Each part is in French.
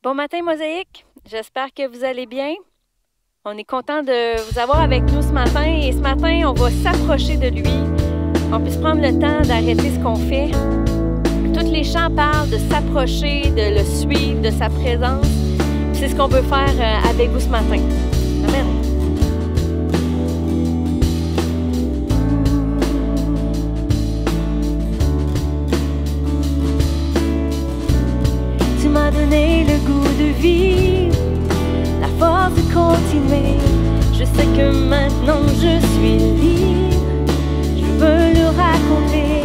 Bon matin, Mosaïque. J'espère que vous allez bien. On est content de vous avoir avec nous ce matin. Et ce matin, on va s'approcher de lui. On puisse prendre le temps d'arrêter ce qu'on fait. Tous les chants parlent de s'approcher, de le suivre, de sa présence. C'est ce qu'on veut faire avec vous ce matin. Amen. Tu m'as donné le goût de vivre, la force de continuer. Je sais que maintenant je suis libre. Je veux le raconter.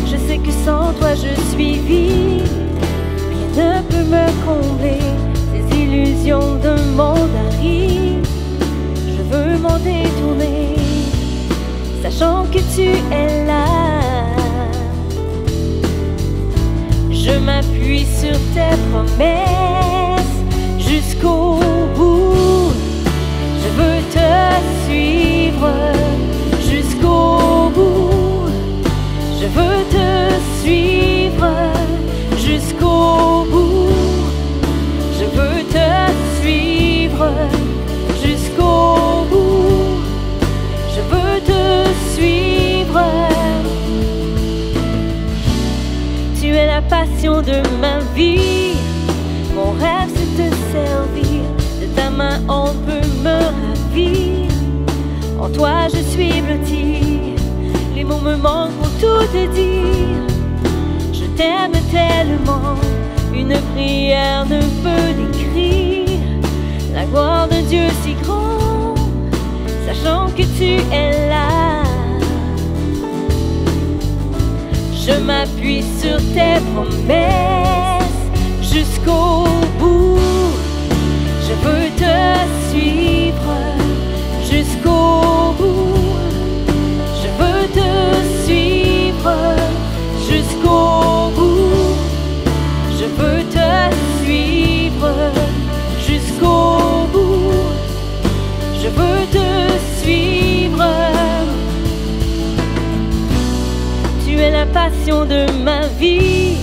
Je sais que sans toi je suis vide. Rien ne peut me combler. Ces illusions d'un monde arrivent. Je veux m'en détourner, sachant que tu es là. Je m'appuie sur tes promesses jusqu'au bout. Je veux te suivre jusqu'au bout. Je veux te suivre jusqu'au bout. Je veux te suivre jusqu'au bout. Je veux te suivre. Tu es la passion de ma vie. Mon rêve c'est te servir. De ta main on peut me ravir. En toi je suis blotti. Les mots me manquent pour tout te dire. Je t'aime tellement. Une prière ne peut décrire la gloire de Dieu si grande, sachant que tu es là. Je m'appuie sur tes promesses jusqu'au bout. Je veux te suivre jusqu'au bout. Je veux te suivre jusqu'au bout. Je veux te suivre jusqu'au bout. Je veux te suivre. Tu es la passion de ma vie.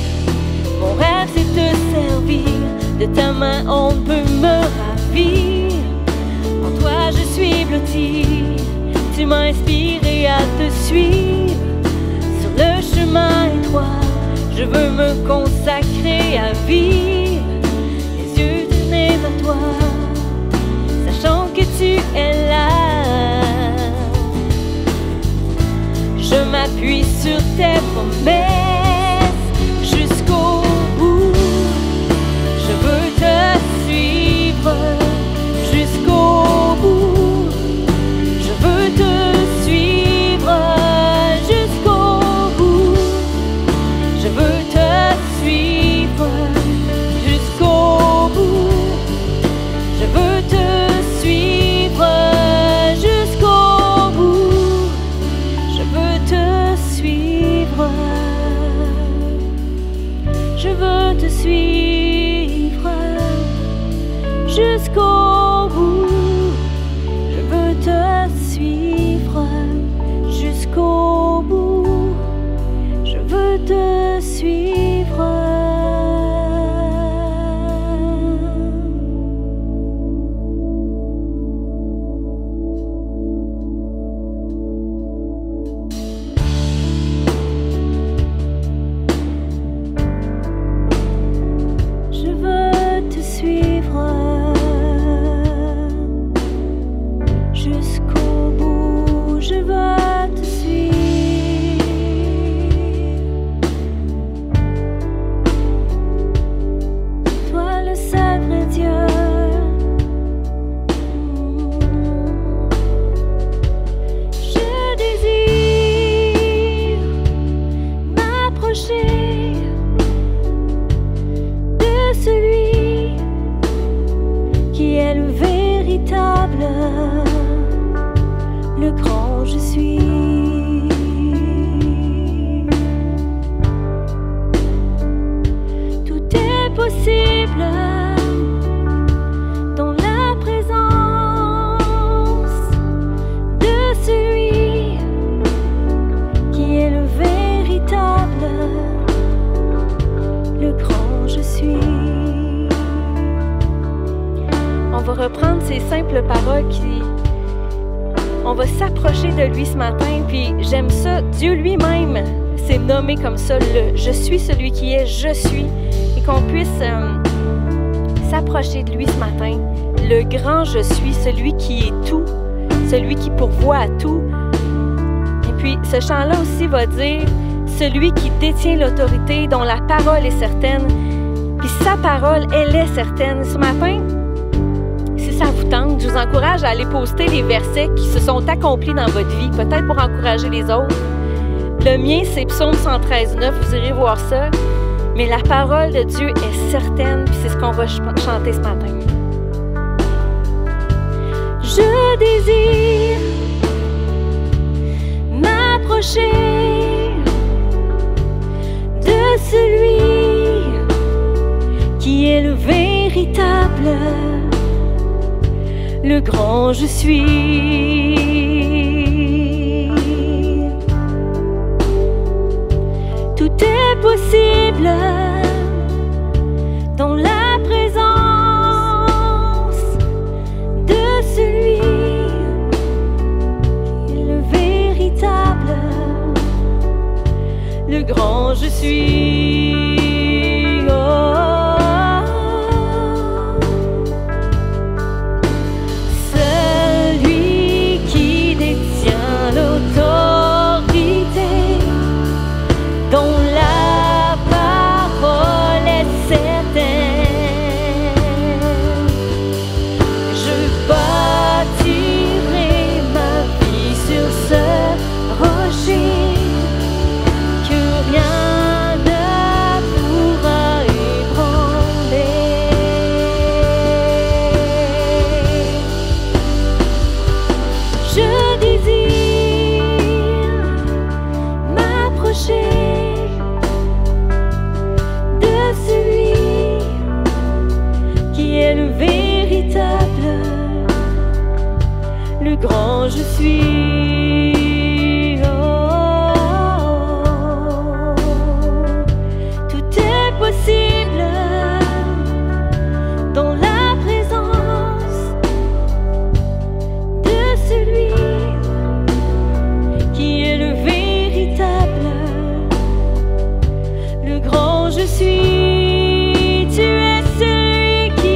Mon rêve c'est te servir. De ta main on peut me ravir. En toi je suis blotti. Tu m'as inspiré à te suivre. Sur le chemin étroit, je veux me consacrer à vivre. Les yeux tournés vers toi, sachant que tu es là. Je m'appuie sur tes promesses jusqu'au bout. Je veux te suivre jusqu'au bout. Je veux te suivre jusqu'au bout. Je veux te suivre jusqu'au bout. Je veux te suivre jusqu'au bout. Je veux te suivre. Je veux te suivre jusqu'au bout. Je veux te suivre jusqu'au bout. Je veux te suivre. Je veux te suivre jusqu'au bout. Je veux te suivre. reprendre ces simples paroles qui... On va s'approcher de lui ce matin, puis j'aime ça. Dieu lui-même s'est nommé comme ça, le « Je suis celui qui est, je suis », et qu'on puisse s'approcher de lui ce matin. Le grand « Je suis », celui qui est tout, celui qui pourvoit à tout. Et puis, ce chant-là aussi va dire « Celui qui détient l'autorité, dont la parole est certaine ». Puis sa parole, elle est certaine. Ce matin, si ça vous tente, je vous encourage à aller poster les versets qui se sont accomplis dans votre vie, peut-être pour encourager les autres. Le mien, c'est Psaume 113:9, vous irez voir ça. Mais la parole de Dieu est certaine, puis c'est ce qu'on va chanter ce matin. Je désire m'approcher de celui qui est le véritable, le grand je suis. Tout est possible dans la présence de celui qui est le véritable, le grand je suis. Oh. Grand je suis. Oh, tout est possible dans la présence de celui qui est le véritable, le grand je suis. Tu es celui qui est.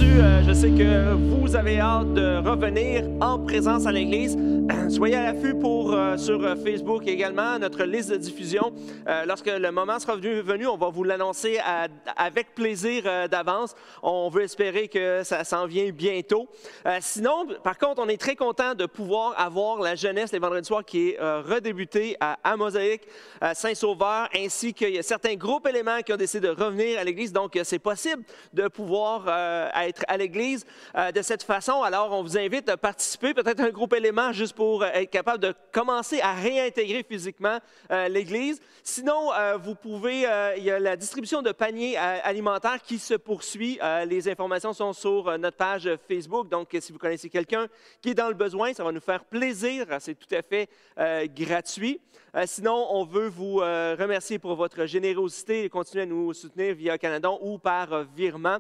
entendu, je sais que vous avez hâte de revenir en présence à l'Église. Soyez à l'affût sur Facebook également, notre liste de diffusion. Lorsque le moment sera venu, on va vous l'annoncer avec plaisir d'avance. On veut espérer que ça s'en vient bientôt. Sinon, par contre, on est très content de pouvoir avoir la jeunesse les vendredis soirs qui est redébutée à Mosaïque, à Saint-Sauveur, ainsi qu'il y a certains groupes éléments qui ont décidé de revenir à l'Église. Donc, c'est possible de pouvoir être à l'Église de cette façon. Alors, on vous invite à participer, peut-être un groupe élément juste pour être capable de commencer à réintégrer physiquement l'Église. Sinon, vous pouvez, il y a la distribution de paniers alimentaires qui se poursuit. Les informations sont sur notre page Facebook. Donc, si vous connaissez quelqu'un qui est dans le besoin, ça va nous faire plaisir. C'est tout à fait gratuit. Sinon, on veut vous remercier pour votre générosité et continuer à nous soutenir via Canadon ou par virement.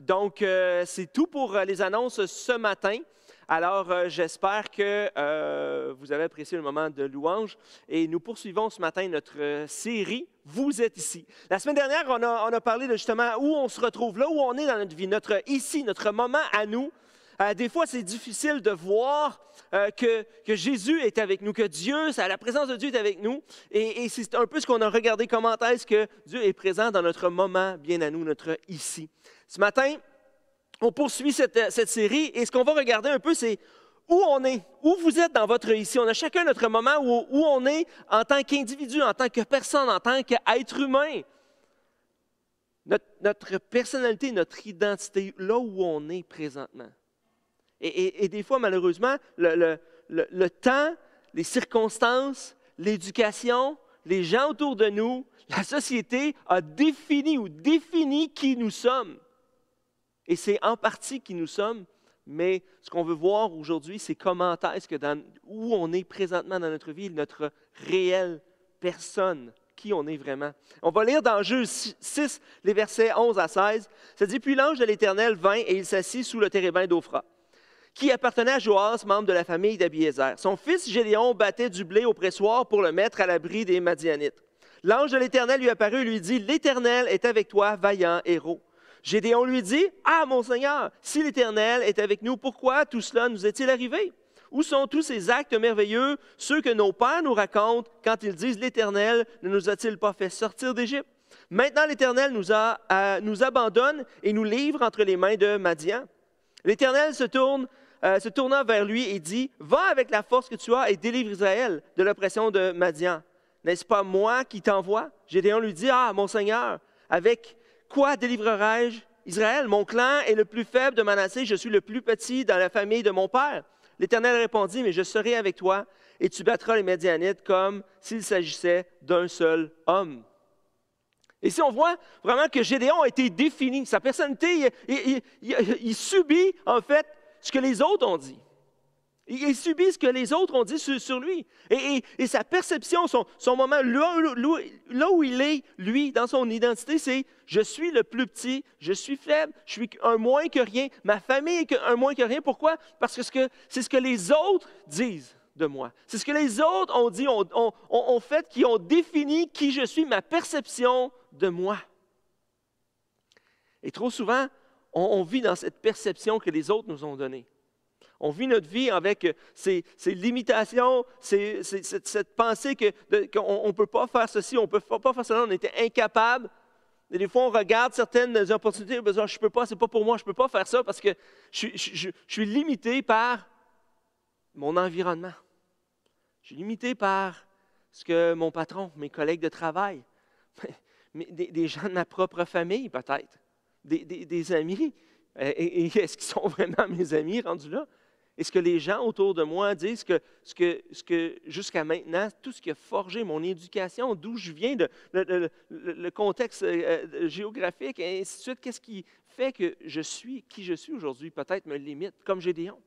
Donc, c'est tout pour les annonces ce matin. Alors, j'espère que vous avez apprécié le moment de louange et nous poursuivons ce matin notre série « Vous êtes ici ». La semaine dernière, on a parlé de justement où on se retrouve, là où on est dans notre vie, notre ici, notre moment à nous. Des fois, c'est difficile de voir que Jésus est avec nous, que Dieu, la présence de Dieu est avec nous. Et c'est un peu ce qu'on a regardé, comment est-ce que Dieu est présent dans notre moment bien à nous, notre ici. Ce matin, on poursuit cette série et ce qu'on va regarder un peu, c'est où on est, où vous êtes dans votre ici. On a chacun notre moment où on est en tant qu'individu, en tant que personne, en tant qu'être humain. Notre personnalité, notre identité, là où on est présentement. Et des fois, malheureusement, le temps, les circonstances, l'éducation, les gens autour de nous, la société a défini qui nous sommes. Et c'est en partie qui nous sommes, mais ce qu'on veut voir aujourd'hui, c'est comment est-ce que où on est présentement dans notre vie, notre réelle personne, qui on est vraiment. On va lire dans Juge 6, les versets 11 à 16. Ça dit « Puis l'ange de l'Éternel vint et il s'assit sous le térébin d'Ophra, qui appartenait à Joas, membre de la famille d'Abiézer. Son fils Gédéon battait du blé au pressoir pour le mettre à l'abri des Madianites. L'ange de l'Éternel lui apparut et lui dit « L'Éternel est avec toi, vaillant héros. » Gédéon lui dit « Ah, mon Seigneur, si l'Éternel est avec nous, pourquoi tout cela nous est-il arrivé? Où sont tous ces actes merveilleux, ceux que nos pères nous racontent quand ils disent « L'Éternel ne nous a-t-il pas fait sortir d'Égypte? » Maintenant, l'Éternel nous abandonne et nous livre entre les mains de Madian. L'Éternel se tourna vers lui et dit « Va avec la force que tu as et délivre Israël de l'oppression de Madian. N'est-ce pas moi qui t'envoie? » Gédéon lui dit « Ah, mon Seigneur, avec quoi délivrerai-je Israël? Mon clan est le plus faible de Manassé, je suis le plus petit dans la famille de mon père. » L'Éternel répondit « Mais je serai avec toi et tu battras les Madianites comme s'il s'agissait d'un seul homme. » Et ici, on voit vraiment que Gédéon a été défini. Sa personnalité, il subit en fait ce que les autres ont dit. Il subit ce que les autres ont dit sur lui. Et sa perception, son moment, là où il est, lui, dans son identité, c'est « Je suis le plus petit, je suis faible, je suis un moins que rien, ma famille est un moins que rien. » Pourquoi? Parce que c'est ce que les autres disent de moi. C'est ce que les autres ont dit, ont fait, qui ont défini qui je suis, ma perception de moi. Et trop souvent, on vit dans cette perception que les autres nous ont donnée. On vit notre vie avec ces limitations, cette pensée qu'on ne peut pas faire ceci, on ne peut pas faire cela, on était incapable. Et des fois, on regarde certaines opportunités, on dit, je ne peux pas, ce n'est pas pour moi, je ne peux pas faire ça parce que je suis limité par mon environnement. Je suis limité par ce que mon patron, mes collègues de travail, des gens de ma propre famille peut-être, des amis. Et est-ce qu'ils sont vraiment mes amis rendus là? Est-ce que les gens autour de moi disent que jusqu'à maintenant, tout ce qui a forgé mon éducation, d'où je viens, le contexte géographique, et ainsi de suite, qu'est-ce qui fait que je suis qui je suis aujourd'hui, peut-être me limite, comme Gédéon.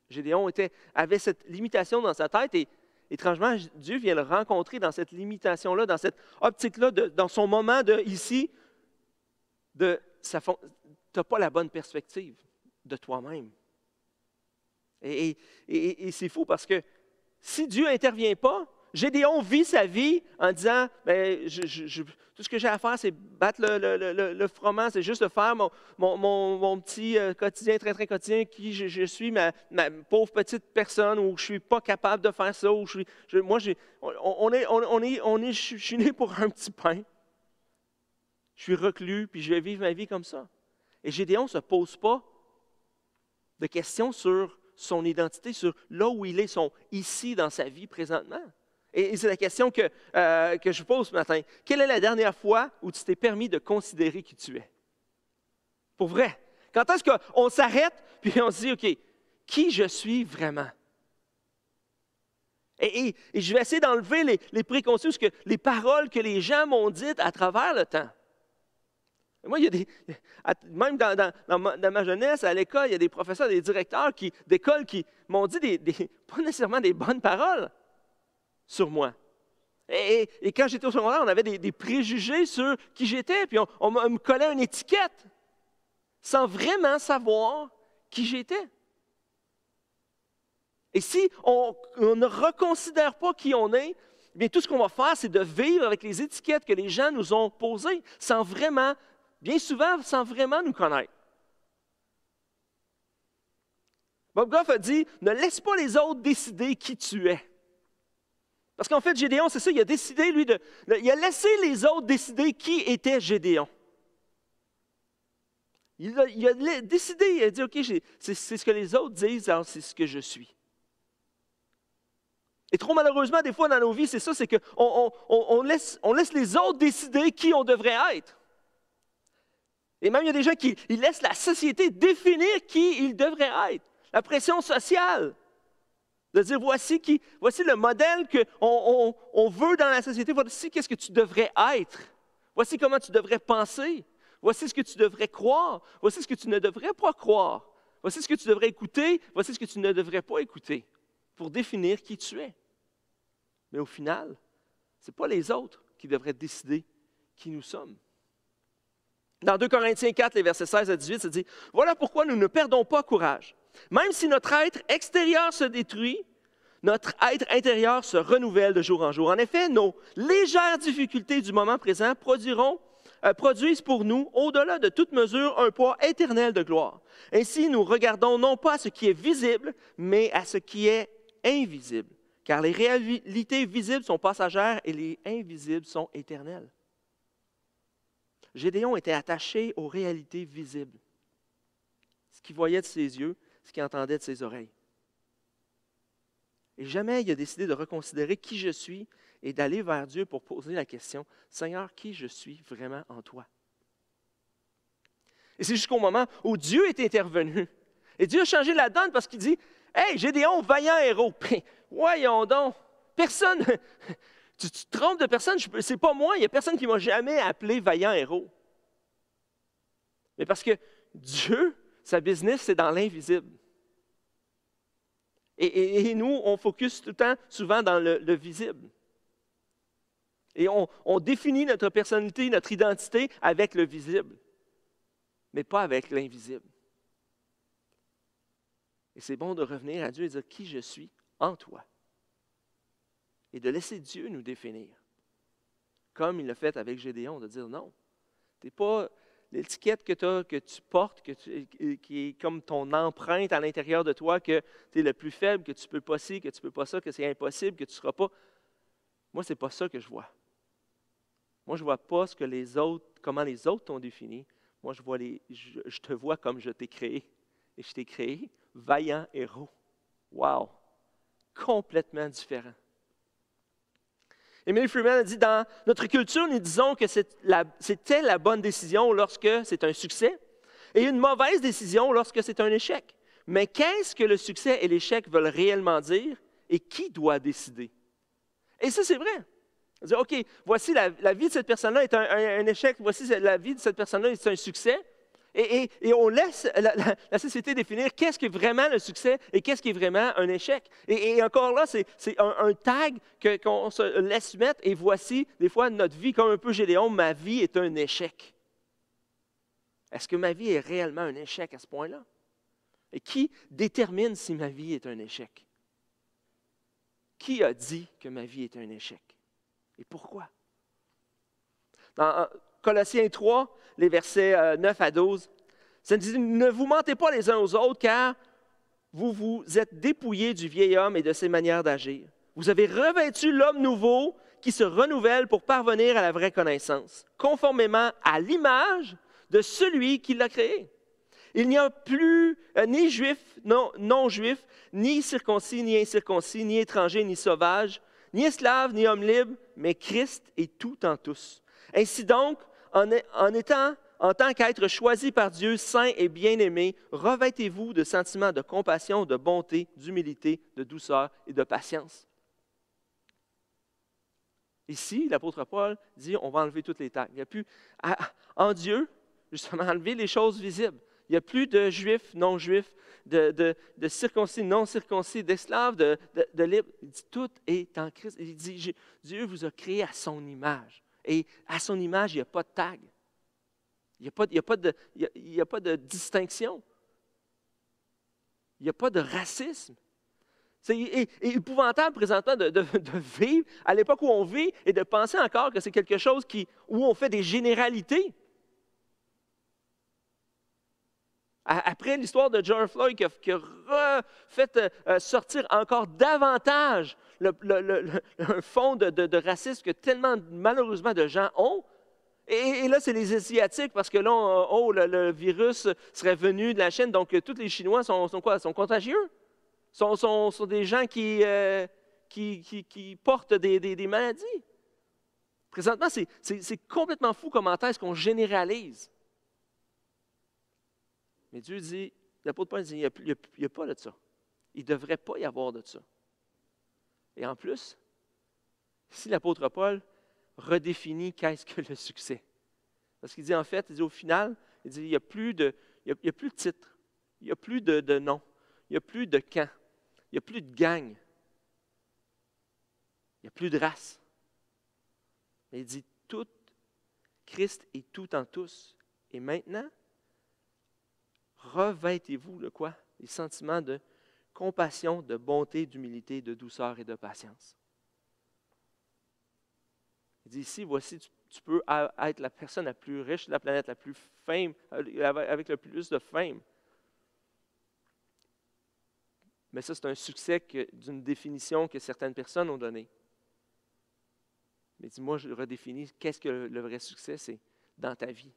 Gédéon avait cette limitation dans sa tête et étrangement, Dieu vient le rencontrer dans cette limitation-là, dans cette optique-là, dans son moment de ici, tu n'as pas la bonne perspective de toi-même. Et c'est fou parce que si Dieu n'intervient pas, Gédéon vit sa vie en disant, ben, tout ce que j'ai à faire, c'est battre le froment, c'est juste de faire mon petit quotidien, très, très quotidien, qui je suis, ma pauvre petite personne, où je ne suis pas capable de faire ça, où je suis né pour un petit pain. Je suis reclus, puis je vais vivre ma vie comme ça. Et Gédéon ne se pose pas de questions sur son identité, sur là où il est, son ici dans sa vie présentement. Et c'est la question que je pose ce matin. Quelle est la dernière fois où tu t'es permis de considérer qui tu es? Pour vrai. Quand est-ce qu'on s'arrête puis on se dit, OK, qui je suis vraiment? Et je vais essayer d'enlever les préconçus, les paroles que les gens m'ont dites à travers le temps. Moi, même dans ma jeunesse, à l'école, il y a des professeurs, des directeurs d'école qui m'ont dit pas nécessairement des bonnes paroles sur moi. Et quand j'étais au secondaire, on avait des préjugés sur qui j'étais, puis on me collait une étiquette sans vraiment savoir qui j'étais. Et si on ne reconsidère pas qui on est, bien tout ce qu'on va faire, c'est de vivre avec les étiquettes que les gens nous ont posées, bien souvent, sans vraiment nous connaître. Bob Goff a dit, ne laisse pas les autres décider qui tu es. Parce qu'en fait, Gédéon, c'est ça, il a décidé, il a laissé les autres décider qui était Gédéon. Il a décidé, il a dit, OK, c'est ce que les autres disent, alors c'est ce que je suis. Et trop malheureusement, des fois dans nos vies, c'est ça, c'est qu'on laisse les autres décider qui on devrait être. Et même, il y a des gens qui laissent la société définir qui ils devraient être. La pression sociale. De dire, voici le modèle qu'on veut dans la société. Voici qu'est-ce que tu devrais être. Voici comment tu devrais penser. Voici ce que tu devrais croire. Voici ce que tu ne devrais pas croire. Voici ce que tu devrais écouter. Voici ce que tu ne devrais pas écouter. Pour définir qui tu es. Mais au final, ce n'est pas les autres qui devraient décider qui nous sommes. Dans 2 Corinthiens 4, les versets 16 à 18, ça dit, « Voilà pourquoi nous ne perdons pas courage. Même si notre être extérieur se détruit, notre être intérieur se renouvelle de jour en jour. En effet, nos légères difficultés du moment présent produisent pour nous, au-delà de toute mesure, un poids éternel de gloire. Ainsi, nous regardons non pas à ce qui est visible, mais à ce qui est invisible. Car les réalités visibles sont passagères et les invisibles sont éternelles. » Gédéon était attaché aux réalités visibles. Ce qu'il voyait de ses yeux, ce qu'il entendait de ses oreilles. Et jamais il a décidé de reconsidérer qui je suis et d'aller vers Dieu pour poser la question, « Seigneur, qui je suis vraiment en toi? » Et c'est jusqu'au moment où Dieu est intervenu. Et Dieu a changé la donne parce qu'il dit, « Hey, Gédéon, vaillant héros! » Voyons donc, personne, tu te trompes de personne, c'est pas moi, il n'y a personne qui m'a jamais appelé vaillant héros. Mais parce que Dieu, sa business, c'est dans l'invisible. Et nous, on focus tout le temps, souvent, dans le visible. Et on définit notre personnalité, notre identité avec le visible, mais pas avec l'invisible. Et c'est bon de revenir à Dieu et dire qui je suis en toi. Et de laisser Dieu nous définir. Comme il l'a fait avec Gédéon, de dire non, tu n'es pas l'étiquette que tu portes, qui est comme ton empreinte à l'intérieur de toi, que tu es le plus faible, que tu ne peux pas ci, que tu ne peux pas ça, que c'est impossible, que tu ne seras pas. Moi, ce n'est pas ça que je vois. Moi, je ne vois pas comment les autres t'ont défini. Moi, je te vois comme je t'ai créé. Et je t'ai créé vaillant héros. Wow! Complètement différent. Emily Freeman a dit, dans notre culture, nous disons que c'était la bonne décision lorsque c'est un succès et une mauvaise décision lorsque c'est un échec. Mais qu'est-ce que le succès et l'échec veulent réellement dire et qui doit décider? Et ça, c'est vrai. Dire, OK, voici la vie de cette personne-là est un échec, voici la vie de cette personne-là est un succès. Et on laisse la société définir qu'est-ce qui est vraiment le succès et qu'est-ce qui est vraiment un échec. Et encore là, c'est un tag qu'on se laisse mettre. Et voici, des fois, notre vie, comme un peu Gédéon, ma vie est un échec. Est-ce que ma vie est réellement un échec à ce point-là? Et qui détermine si ma vie est un échec? qui a dit que ma vie est un échec? Et pourquoi? Dans Colossiens 3, les versets 9 à 12, ça dit « Ne vous mentez pas les uns aux autres, car vous vous êtes dépouillés du vieil homme et de ses manières d'agir. Vous avez revêtu l'homme nouveau qui se renouvelle pour parvenir à la vraie connaissance, conformément à l'image de celui qui l'a créé. Il n'y a plus ni juif, non-juif, ni circoncis, ni incirconcis, ni étranger, ni sauvage, ni esclave, ni homme libre, mais Christ est tout en tous. Ainsi donc, en tant qu'être choisi par Dieu, saint et bien-aimé, revêtez-vous de sentiments de compassion, de bonté, d'humilité, de douceur et de patience. » Ici, l'apôtre Paul dit, on va enlever toutes les tags. Il n'y a plus, en Dieu, justement, enlever les choses visibles. Il n'y a plus de juifs, non-juifs, de circoncis, non-circoncis, d'esclaves, de libres. Il dit, tout est en Christ. Il dit, Dieu vous a créé à son image. Et à son image, il n'y a pas de tag. Il n'y a pas de distinction. Il n'y a pas de racisme. C'est épouvantable présentement de vivre à l'époque où on vit et de penser encore que c'est quelque chose où on fait des généralités. Après l'histoire de George Floyd qui a refait sortir encore davantage un fond de racisme que tellement malheureusement de gens ont, et là c'est les Asiatiques parce que là, le virus serait venu de la Chine, donc tous les Chinois sont quoi? Sont contagieux. Sont des gens qui portent des maladies. Présentement, c'est complètement fou comment est-ce qu'on généralise. Mais Dieu dit, l'apôtre Paul dit, il n'y a pas de ça. Il ne devrait pas y avoir de ça. Et en plus, ici l'apôtre Paul redéfinit qu'est-ce que le succès. Parce qu'il dit en fait, au final, il n'y a plus de titre, il n'y a plus de nom, il n'y a plus de camp. Il n'y a plus de gang. Il n'y a plus de race. Mais il dit, tout, Christ est tout en tous. Et maintenant, revêtez-vous de quoi? Les sentiments de compassion, de bonté, d'humilité, de douceur et de patience. Il dit ici, voici, tu peux être la personne la plus riche de la planète, la plus fame, avec le plus de fame. Mais ça, c'est un succès d'une définition que certaines personnes ont donnée. Mais dis-moi, je redéfinis, qu'est-ce que le vrai succès? C'est dans ta vie.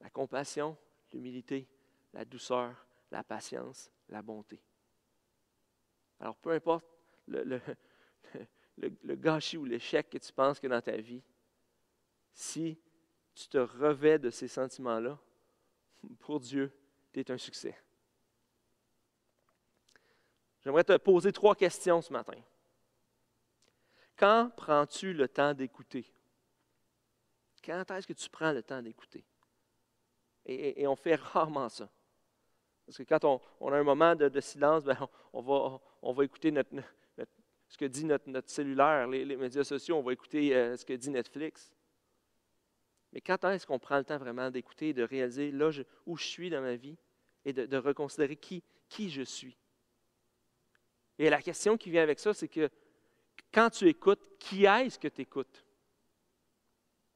La compassion, l'humilité, la douceur, la patience, la bonté. Alors, peu importe le gâchis ou l'échec que tu penses que dans ta vie, si tu te revêts de ces sentiments-là, pour Dieu, tu es un succès. J'aimerais te poser 3 questions ce matin. Quand prends-tu le temps d'écouter? Quand est-ce que tu prends le temps d'écouter? Et on fait rarement ça. Parce que quand on a un moment de silence, bien, on va écouter ce que dit notre cellulaire, les médias sociaux, on va écouter ce que dit Netflix. Mais quand est-ce qu'on prend le temps vraiment d'écouter, de réaliser là où je suis dans ma vie et de reconsidérer qui je suis? Et la question qui vient avec ça, c'est que quand tu écoutes, qui est-ce que tu écoutes?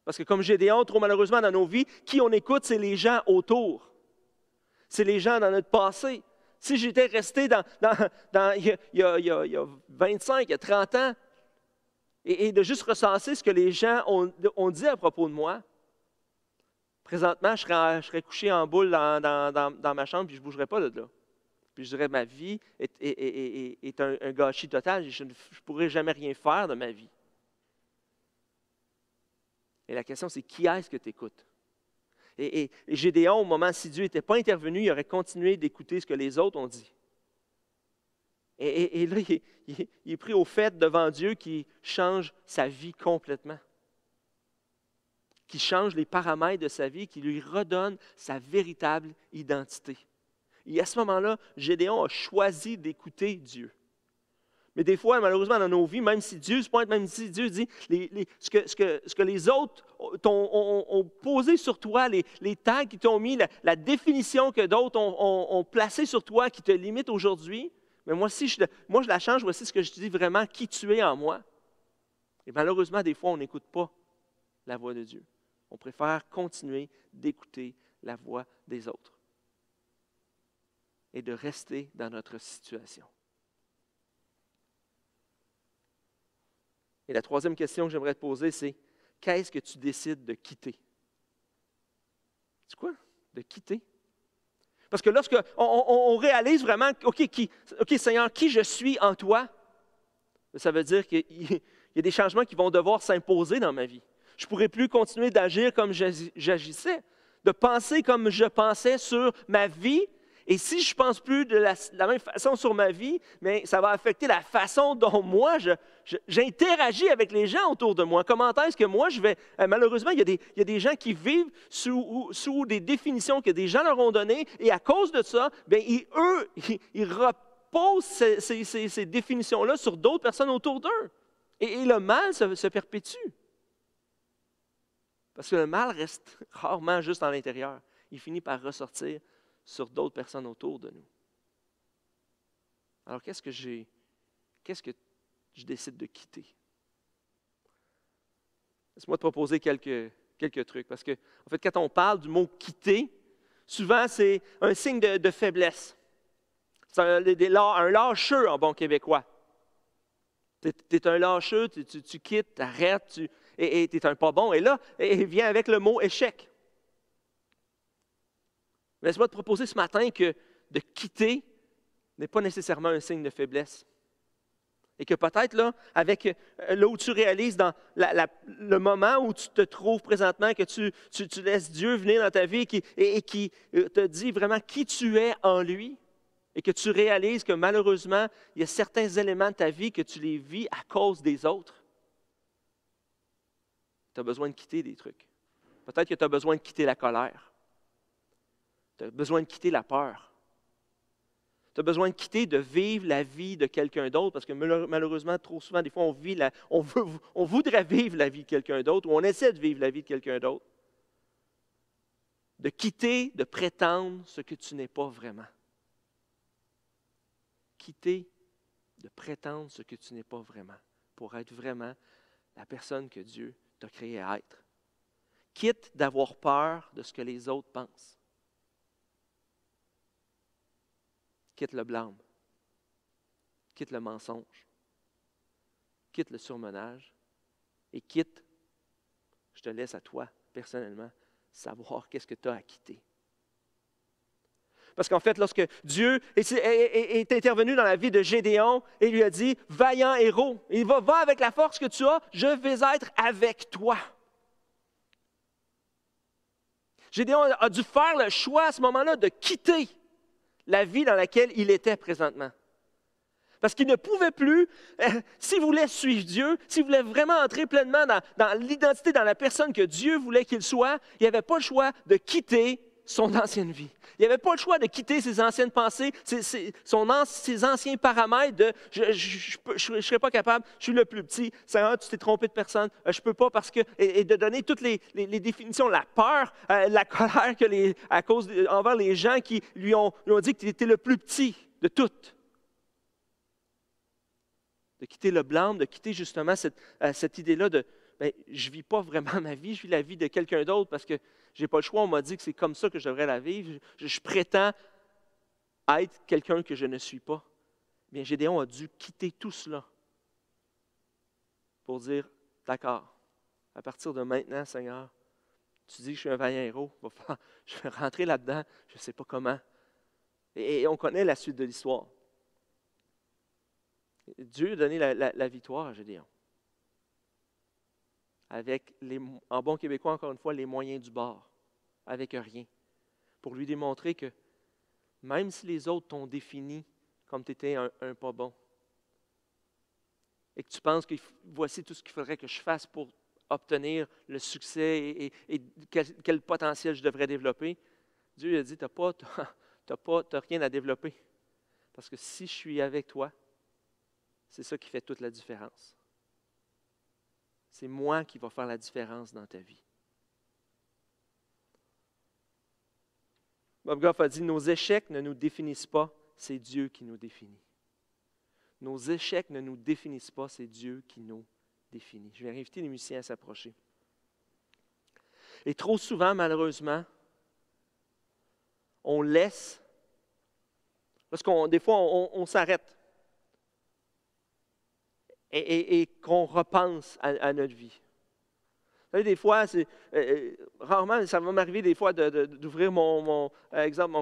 Parce que comme Gédéon, trop malheureusement dans nos vies, qui on écoute, c'est les gens autour. C'est les gens dans notre passé. Si j'étais resté il y a 25, il y a 30 ans, et de juste recenser ce que les gens ont dit à propos de moi, présentement, je serais couché en boule dans ma chambre, puis je ne bougerais pas de là. Puis je dirais, ma vie est un gâchis total, et je ne pourrais jamais rien faire de ma vie. Et la question, c'est qui est-ce que tu écoutes? Et Gédéon, au moment si Dieu n'était pas intervenu, il aurait continué d'écouter ce que les autres ont dit. Et là, il est pris au fait devant Dieu qui change sa vie complètement. Qui change les paramètres de sa vie, qui lui redonne sa véritable identité. Et à ce moment-là, Gédéon a choisi d'écouter Dieu. Mais des fois, malheureusement, dans nos vies, même si Dieu se pointe, même si Dieu dit ce que les autres ont posé sur toi, les tags qui t'ont mis, la définition que d'autres ont placée sur toi qui te limite aujourd'hui, Mais moi, si je la change, voici ce que je dis vraiment, qui tu es en moi. Et malheureusement, des fois, on n'écoute pas la voix de Dieu. On préfère continuer d'écouter la voix des autres et de rester dans notre situation. Et la troisième question que j'aimerais te poser, c'est qu'est-ce que tu décides de quitter? C'est quoi? De quitter? Parce que lorsque on réalise vraiment, OK, Seigneur, qui je suis en toi, ça veut dire qu'il y a des changements qui vont devoir s'imposer dans ma vie. Je ne pourrai plus continuer d'agir comme j'agissais, de penser comme je pensais sur ma vie. Et si je ne pense plus de la même façon sur ma vie, mais ça va affecter la façon dont moi, j'interagis avec les gens autour de moi. Comment est-ce que moi, je vais... Malheureusement, il y a des gens qui vivent sous des définitions que des gens leur ont données, et à cause de ça, bien, ils reposent ces définitions-là sur d'autres personnes autour d'eux. Et le mal se perpétue. Parce que le mal reste rarement juste à l'intérieur. Il finit par ressortir sur d'autres personnes autour de nous. Alors, qu'est-ce que je décide de quitter? Laisse-moi te proposer quelques trucs. Parce que, en fait, quand on parle du mot « quitter », souvent, c'est un signe de faiblesse. C'est un lâcheux en bon québécois. Tu es un lâcheux, tu quittes, tu arrêtes, et tu es un pas bon. Et là, il vient avec le mot « échec ». Laisse-moi te proposer ce matin que de quitter n'est pas nécessairement un signe de faiblesse. Et que peut-être, là où tu réalises dans le moment où tu te trouves présentement, que tu laisses Dieu venir dans ta vie et qui te dit vraiment qui tu es en lui, et que tu réalises que malheureusement, il y a certains éléments de ta vie que tu les vis à cause des autres. Tu as besoin de quitter des trucs. Peut-être que tu as besoin de quitter la colère. Tu as besoin de quitter la peur. Tu as besoin de quitter, de vivre la vie de quelqu'un d'autre, parce que malheureusement, trop souvent, des fois, on voudrait vivre la vie de quelqu'un d'autre, ou on essaie de vivre la vie de quelqu'un d'autre. De quitter, de prétendre ce que tu n'es pas vraiment. Quitter, de prétendre ce que tu n'es pas vraiment, pour être vraiment la personne que Dieu t'a créé à être. Quitte d'avoir peur de ce que les autres pensent. Quitte le blâme. Quitte le mensonge. Quitte le surmenage. Et quitte, je te laisse à toi, personnellement, savoir qu'est-ce que tu as à quitter. Parce qu'en fait, lorsque Dieu est intervenu dans la vie de Gédéon et lui a dit « Vaillant héros, il va avec la force que tu as, je vais être avec toi. » Gédéon a dû faire le choix à ce moment-là de quitter la vie dans laquelle il était présentement. Parce qu'il ne pouvait plus, s'il voulait suivre Dieu, s'il voulait vraiment entrer pleinement dans l'identité, dans la personne que Dieu voulait qu'il soit, il n'avait pas le choix de quitter son ancienne vie. Il n'avait pas le choix de quitter ses anciennes pensées, ses anciens paramètres de « je ne serais pas capable, je suis le plus petit, Seigneur, tu t'es trompé de personne, je ne peux pas parce que… » Et de donner toutes les définitions, la peur, la colère envers les gens qui lui ont dit que tu étais le plus petit de toutes. De quitter le blâme, de quitter justement cette idée-là de je ne vis pas vraiment ma vie, je vis la vie de quelqu'un d'autre parce que je n'ai pas le choix, on m'a dit que c'est comme ça que je devrais la vivre. Je prétends être quelqu'un que je ne suis pas. Bien, Gédéon a dû quitter tout cela pour dire, d'accord, à partir de maintenant, Seigneur, tu dis que je suis un vaillant héros, je vais rentrer là-dedans, je ne sais pas comment. Et on connaît la suite de l'histoire. Dieu a donné la victoire à Gédéon. Avec, en bon québécois, encore une fois, les moyens du bord, avec rien, pour lui démontrer que même si les autres t'ont défini comme tu étais un pas bon, et que tu penses que voici tout ce qu'il faudrait que je fasse pour obtenir le succès et quel potentiel je devrais développer, Dieu a dit, tu n'as rien à développer. Parce que si je suis avec toi, c'est ça qui fait toute la différence. C'est moi qui va faire la différence dans ta vie. Bob Goff a dit, nos échecs ne nous définissent pas, c'est Dieu qui nous définit. Nos échecs ne nous définissent pas, c'est Dieu qui nous définit. Je vais inviter les musiciens à s'approcher. Et trop souvent, malheureusement, on laisse, parce des fois, on s'arrête et qu'on repense à notre vie. Vous savez, des fois, rarement, ça va m'arriver des fois d'ouvrir mon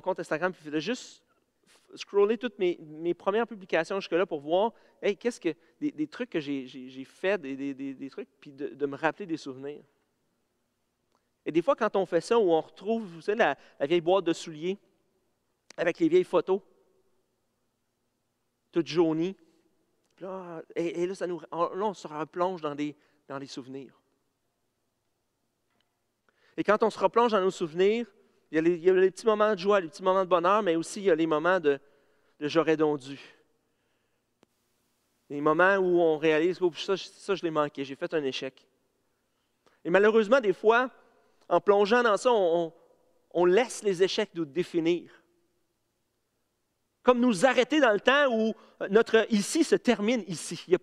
compte Instagram et de juste scroller toutes mes premières publications jusque-là pour voir qu'est-ce que des trucs que j'ai fait, des trucs, puis de me rappeler des souvenirs. Et des fois, quand on fait ça, où on retrouve, vous savez, la vieille boîte de souliers avec les vieilles photos, toutes jaunies, là, et là, on se replonge dans les souvenirs. Et quand on se replonge dans nos souvenirs, il y a les petits moments de joie, les petits moments de bonheur, mais aussi il y a les moments de j'aurais donc dû. Les moments où on réalise que ça, je l'ai manqué, j'ai fait un échec. Et malheureusement, des fois, en plongeant dans ça, on laisse les échecs nous définir. Comme nous arrêter dans le temps où notre ici se termine ici. Il n'y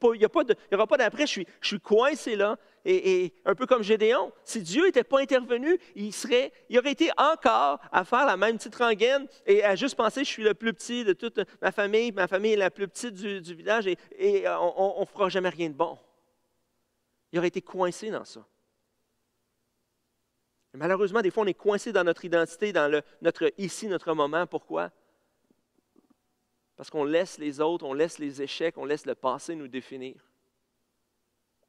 aura pas d'après, je suis coincé là. Et un peu comme Gédéon, si Dieu n'était pas intervenu, il aurait été encore à faire la même petite rengaine et à juste penser je suis le plus petit de toute ma famille est la plus petite du village et on ne fera jamais rien de bon. Il aurait été coincé dans ça. Et malheureusement, des fois, on est coincé dans notre identité, dans notre ici, notre moment. Pourquoi? Parce qu'on laisse les autres, on laisse les échecs, on laisse le passé nous définir.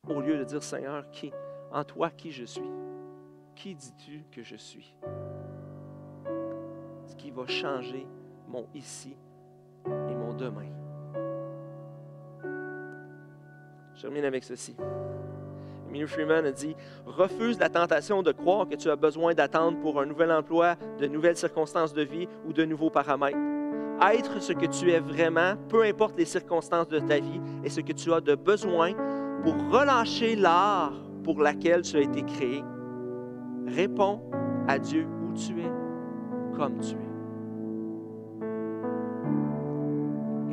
Au lieu de dire, Seigneur, en toi, qui je suis? Qui dis-tu que je suis? Ce qui va changer mon ici et mon demain. Je termine avec ceci. Emile Freeman a dit, refuse la tentation de croire que tu as besoin d'attendre pour un nouvel emploi, de nouvelles circonstances de vie ou de nouveaux paramètres. Être ce que tu es vraiment, peu importe les circonstances de ta vie, et ce que tu as de besoin pour relâcher l'art pour laquelle tu as été créé. Réponds à Dieu où tu es, comme tu es.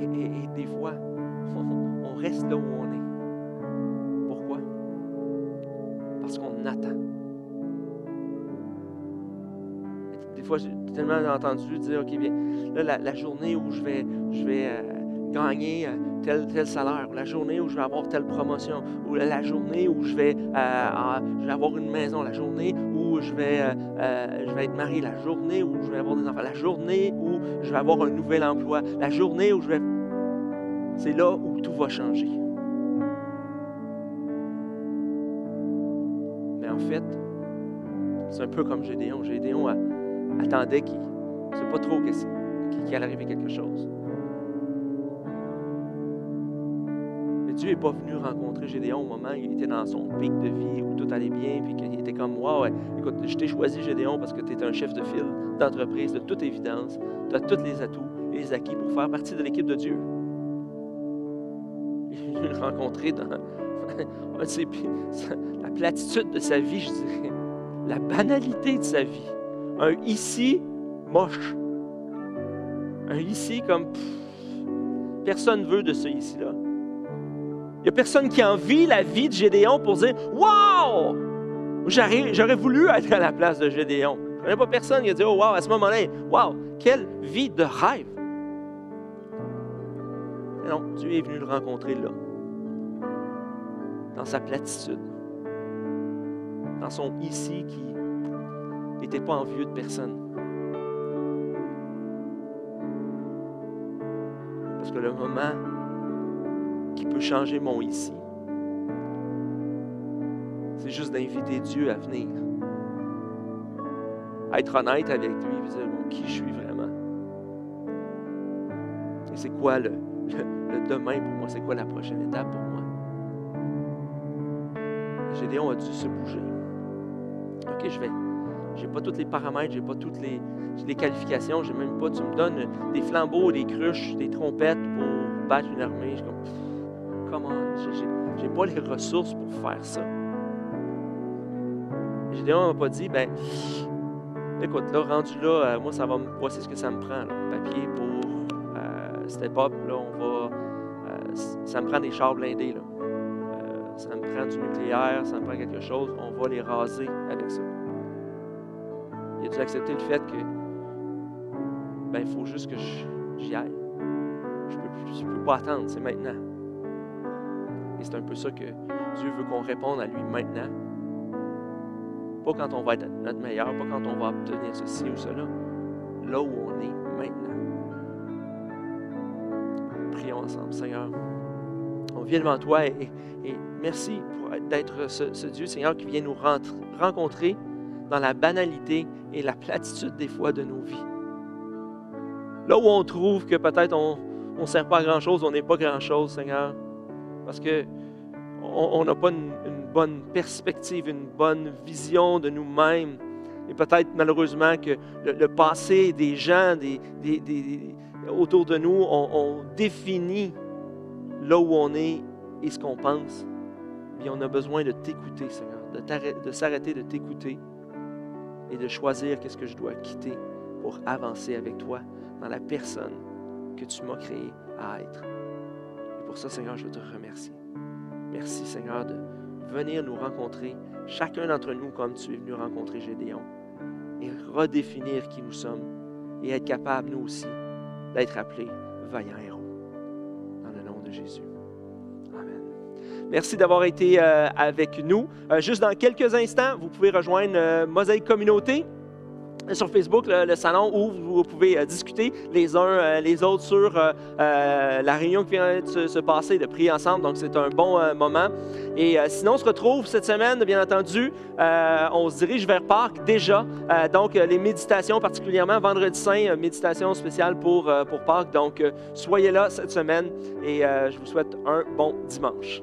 Et des fois, on reste là où on est. Pourquoi? Parce qu'on attend. Des fois, j'ai tellement entendu dire, OK, bien, là, la journée où je vais gagner tel salaire, ou la journée où je vais avoir telle promotion, ou la journée où je vais avoir une maison, la journée où je vais être marié, la journée où je vais avoir des enfants, la journée où je vais avoir un nouvel emploi, la journée où je vais... C'est là où tout va changer. Mais en fait, c'est un peu comme Gédéon. Gédéon attendait qu'il ne sait pas trop qu'il allait arriver quelque chose. Mais Dieu n'est pas venu rencontrer Gédéon au moment où il était dans son pic de vie, où tout allait bien, puis qu'il était comme, wow, écoute, je t'ai choisi Gédéon parce que tu es un chef de file d'entreprise, de toute évidence. Tu as tous les atouts et les acquis pour faire partie de l'équipe de Dieu. Il est venu le rencontrer dans la platitude de sa vie, je dirais, la banalité de sa vie. Un ici moche. Un ici comme personne ne veut de ce ici-là. Il n'y a personne qui envie la vie de Gédéon pour dire « Wow! J'aurais voulu être à la place de Gédéon. » Je ne connais pas personne qui a dit « Oh wow! » À ce moment-là, « Wow! Quelle vie de rêve! » Mais non, Dieu est venu le rencontrer là. Dans sa platitude. Dans son ici qui n'était pas envieux de personne. Parce que le moment qui peut changer mon ici, c'est juste d'inviter Dieu à venir. À être honnête avec lui et dire bon, qui je suis vraiment. Et c'est quoi le demain pour moi? C'est quoi la prochaine étape pour moi? Gédéon a dû se bouger. OK, j'ai pas tous les paramètres, j'ai pas toutes les qualifications, j'ai même pas, tu me donnes des flambeaux, des cruches, des trompettes pour battre une armée. Je suis comme, come on, j'ai pas les ressources pour faire ça. Gédéon m'a pas dit, ben, écoute, là, rendu là, moi, voici ce que ça me prend, là, papier pour step up, là, on va ça me prend des chars blindés, là. Ça me prend du nucléaire, ça me prend quelque chose, on va les raser avec ça. Il a dû accepter le fait que il faut juste que j'y aille. Je peux pas attendre, c'est maintenant. Et c'est un peu ça que Dieu veut qu'on réponde à lui maintenant. Pas quand on va être notre meilleur, pas quand on va obtenir ceci ou cela. Là où on est maintenant. Prions ensemble, Seigneur. On vient devant toi et merci d'être ce Dieu, Seigneur, qui vient nous rencontrer dans la banalité et la platitude des fois de nos vies. Là où on trouve que peut-être on ne sert pas à grand-chose, on n'est pas grand-chose, Seigneur, parce qu'on n'a pas une bonne perspective, une bonne vision de nous-mêmes. Et peut-être malheureusement que le passé des gens autour de nous ont défini là où on est et ce qu'on pense. Puis on a besoin de t'écouter, Seigneur, de s'arrêter de t'écouter et de choisir qu'est-ce que je dois quitter pour avancer avec toi dans la personne que tu m'as créée à être. Et pour ça, Seigneur, je te remercie. Merci, Seigneur, de venir nous rencontrer, chacun d'entre nous, comme tu es venu rencontrer Gédéon, et redéfinir qui nous sommes, et être capable, nous aussi, d'être appelés vaillants héros. Dans le nom de Jésus. Amen. Merci d'avoir été avec nous. Juste dans quelques instants, vous pouvez rejoindre Mosaïque Communauté sur Facebook, le salon où vous pouvez discuter les uns les autres sur la réunion qui vient de se passer, de prier ensemble. Donc, c'est un bon moment. Et sinon, on se retrouve cette semaine, bien entendu. On se dirige vers Pâques déjà. Donc, les méditations, particulièrement Vendredi Saint, méditation spéciale pour Pâques. Donc, soyez là cette semaine et je vous souhaite un bon dimanche.